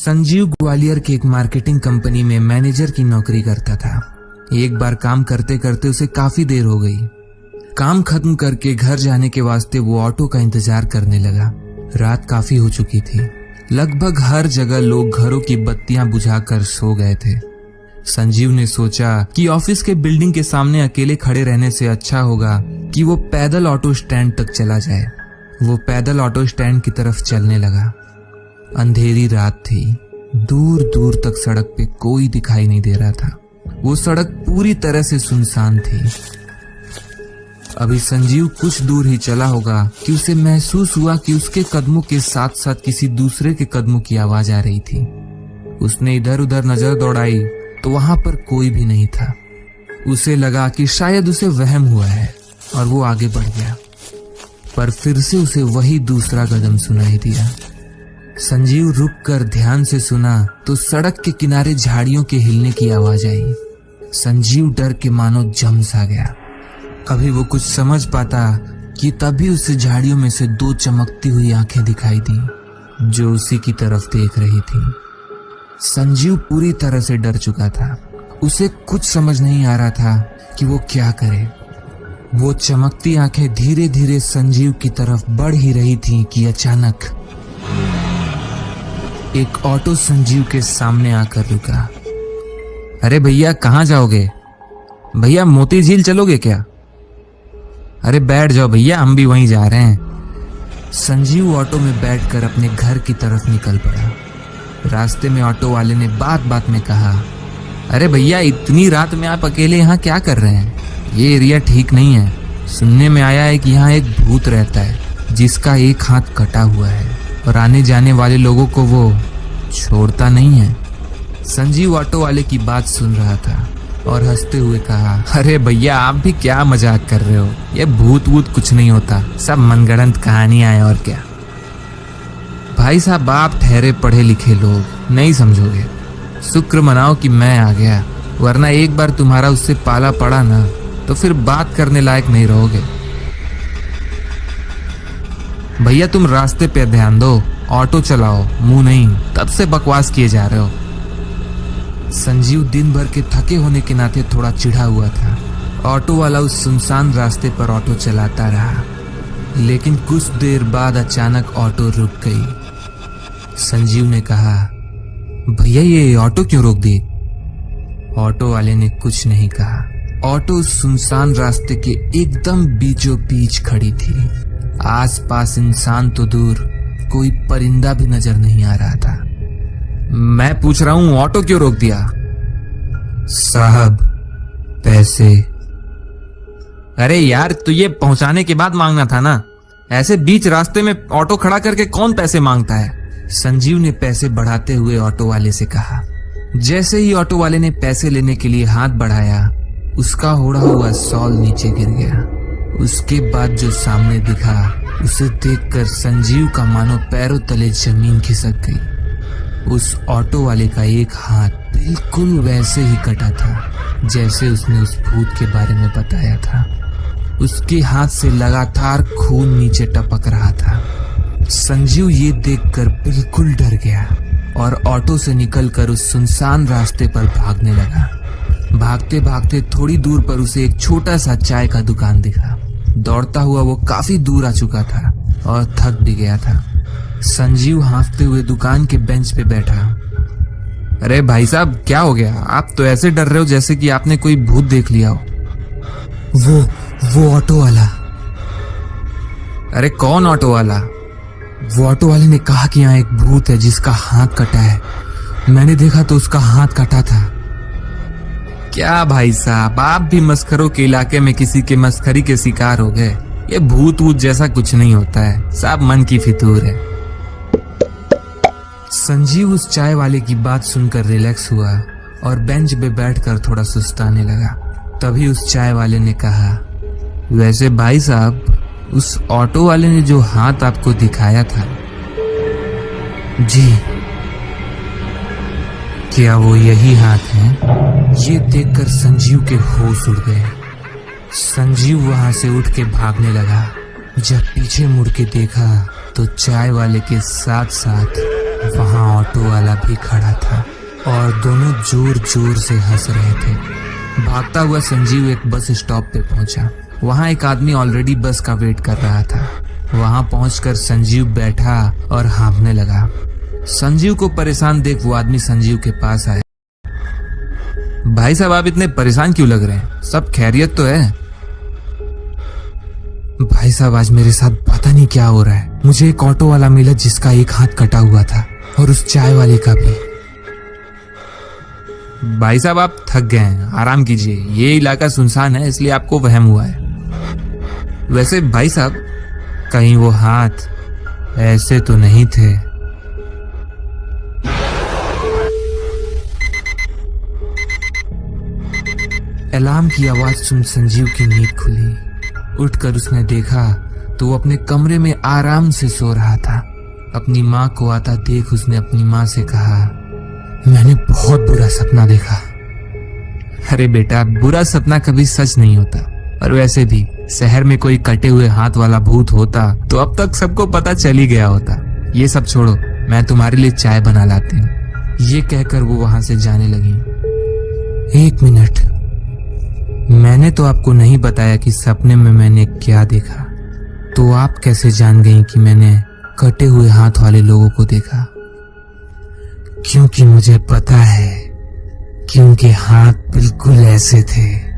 संजीव ग्वालियर की एक marketing company में मैनेजर की नौकरी करता था। एक बार काम करते करते उसे काफी देर हो गई। काम खत्म करके घर जाने के वास्ते वो ऑटो का इंतजार करने लगा। रात काफी हो चुकी थी। लगभग हर जगह लोग घरों की बत्तियां बुझाकर सो गए थे। संजीव ने सोचा कि ऑफिस के बिल्डिंग के सामने अकेले खड़े रहने से अच्छा होगा कि वो पैदल ऑटो स्टैंड तक चला जाए। वो पैदल ऑटो स्टैंड की तरफ चलने लगा। अंधेरी रात थी। दूर दूर तक सड़क पे कोई दिखाई नहीं दे रहा था। वो सड़क पूरी तरह से सुनसान थी। अभी संजीव कुछ दूर ही चला होगा कि उसे महसूस हुआ कि उसके कदमों के साथ साथ किसी दूसरे के कदमों की आवाज आ रही थी। उसने इधर उधर नजर दौड़ाई तो वहां पर कोई भी नहीं था। उसे लगा कि शायद उसे वहम हुआ है और वो आगे बढ़ गया, पर फिर से उसे वही दूसरा कदम सुनाई दिया। संजीव रुककर ध्यान से सुना तो सड़क के किनारे झाड़ियों के हिलने की आवाज आई। संजीव डर के मानो जम सा गया। अभी वो कुछ समझ पाता कि तभी उसे झाड़ियों में से दो चमकती हुई आंखें दिखाई दी जो उसी की तरफ देख रही थी। संजीव पूरी तरह से डर चुका था। उसे कुछ समझ नहीं आ रहा था कि वो क्या करे। वो चमकती आंखें धीरे धीरे संजीव की तरफ बढ़ ही रही थीं कि अचानक एक ऑटो संजीव के सामने आकर रुका। अरे भैया कहाँ जाओगे? भैया मोती झील चलोगे क्या? अरे बैठ जाओ भैया, हम भी वहीं जा रहे हैं। संजीव ऑटो में बैठकर अपने घर की तरफ निकल पड़ा। रास्ते में ऑटो वाले ने बात बात में कहा, अरे भैया इतनी रात में आप अकेले यहाँ क्या कर रहे हैं? ये एरिया ठीक नहीं है। सुनने में आया है कि यहाँ एक भूत रहता है जिसका एक हाथ कटा हुआ है और आने जाने वाले लोगों को वो छोड़ता नहीं है। संजीव ऑटो वाले की बात सुन रहा था और हंसते हुए कहा, अरे भैया आप भी क्या मजाक कर रहे हो? ये भूत वूत कुछ नहीं होता, सब मनगढ़ंत कहानियां हैं और क्या। भाई साहब आप ठहरे पढ़े लिखे लोग, नहीं समझोगे। शुक्र मनाओ कि मैं आ गया, वरना एक बार तुम्हारा उससे पाला पड़ा ना तो फिर बात करने लायक नहीं रहोगे। भैया तुम रास्ते पे ध्यान दो, ऑटो चलाओ, मुंह नहीं। तब से बकवास किए जा रहे हो। संजीव दिन भर के थके होने के नाते थोड़ा चिढ़ा हुआ था। ऑटो वाला उस सुनसान रास्ते पर ऑटो चलाता रहा, लेकिन कुछ देर बाद अचानक ऑटो रुक गई। संजीव ने कहा, भैया ये ऑटो क्यों रोक दी? ऑटो वाले ने कुछ नहीं कहा। ऑटो उस सुनसान रास्ते के एकदम बीचों बीच खड़ी थी। आसपास इंसान तो दूर, कोई परिंदा भी नजर नहीं आ रहा था। मैं पूछ रहा हूं ऑटो क्यों रोक दिया? साहब पैसे। अरे यार तो ये पहुंचाने के बाद मांगना था ना, ऐसे बीच रास्ते में ऑटो खड़ा करके कौन पैसे मांगता है? संजीव ने पैसे बढ़ाते हुए ऑटो वाले से कहा। जैसे ही ऑटो वाले ने पैसे लेने के लिए हाथ बढ़ाया, उसका ओढ़ा हुआ शॉल नीचे गिर गया। उसके बाद जो सामने दिखा उसे देखकर संजीव का मानो पैरों तले जमीन खिसक गई। उस ऑटो वाले का एक हाथ बिल्कुल वैसे ही कटा था जैसे उसने उस भूत के बारे में बताया था। उसके हाथ से लगातार खून नीचे टपक रहा था। संजीव ये देखकर बिल्कुल डर गया और ऑटो से निकलकर उस सुनसान रास्ते पर भागने लगा। भागते भागते थोड़ी दूर पर उसे एक छोटा सा चाय का दुकान दिखा। दौड़ता हुआ वो काफी दूर आ चुका था और थक भी गया था। संजीव हांफते हुए दुकान के बेंच पे बैठा। अरे भाई साहब क्या हो गया? आप तो ऐसे डर रहे हो जैसे कि आपने कोई भूत देख लिया हो। वो ऑटो वाला। अरे कौन ऑटो वाला? वो ऑटो वाले ने कहा कि यहाँ एक भूत है जिसका हाथ कटा है। मैंने देखा तो उसका हाथ कटा था। क्या भाई साहब आप भी मस्खरों के इलाके में किसी के मस्खरी के शिकार हो गए? ये भूत वूत जैसा कुछ नहीं होता है, सब मन की फितूर है। संजीव उस चाय वाले की बात सुनकर रिलैक्स हुआ और बेंच पे बैठकर थोड़ा सुस्ताने लगा। तभी उस चाय वाले ने कहा, वैसे भाई साहब उस ऑटो वाले ने जो हाथ आपको दिखाया था, जी क्या वो यही हाथ है? ये देखकर संजीव के होश उड़ गए। संजीव वहां से उठ के भागने लगा। जब पीछे मुड़ के देखा तो चाय वाले के साथ साथ वहां ऑटो वाला भी खड़ा था और दोनों जोर जोर से हंस रहे थे। भागता हुआ संजीव एक बस स्टॉप पे पहुंचा। वहां एक आदमी ऑलरेडी बस का वेट कर रहा था। वहां पहुंचकर संजीव बैठा और हाँफने लगा। संजीव को परेशान देख वो आदमी संजीव के पास आया। भाई साहब, आप इतने परेशान क्यों लग रहे हैं? सब खैरियत तो है? भाई साहब, आज मेरे साथ पता नहीं क्या हो रहा है। मुझे एक ऑटो वाला मिला जिसका एक हाथ कटा हुआ था और उस चाय वाले का भी। भाई साहब, आप थक गए हैं, आराम कीजिए। ये इलाका सुनसान है इसलिए आपको वहम हुआ है। वैसे भाई साहब, कहीं वो हाथ ऐसे तो नहीं थे? अलार्म की आवाज सुन संजीव की नींद खुली। उठकर उसने देखा तो वो अपने कमरे में आराम से सो रहा था। अपनी माँ को आता देख उसने अपनी माँ से कहा, मैंने बहुत बुरा सपना देखा। अरे बेटा, बुरा सपना कभी सच नहीं होता। और वैसे भी शहर में कोई कटे हुए हाथ वाला भूत होता तो अब तक सबको पता चल ही गया होता। ये सब छोड़ो, मैं तुम्हारे लिए चाय बना लाती हूँ। ये कहकर वो वहां से जाने लगी। एक मिनट, मैंने तो आपको नहीं बताया कि सपने में मैंने क्या देखा। तो आप कैसे जान गई कि मैंने कटे हुए हाथ वाले लोगों को देखा? क्योंकि मुझे पता है कि उनके हाथ बिल्कुल ऐसे थे।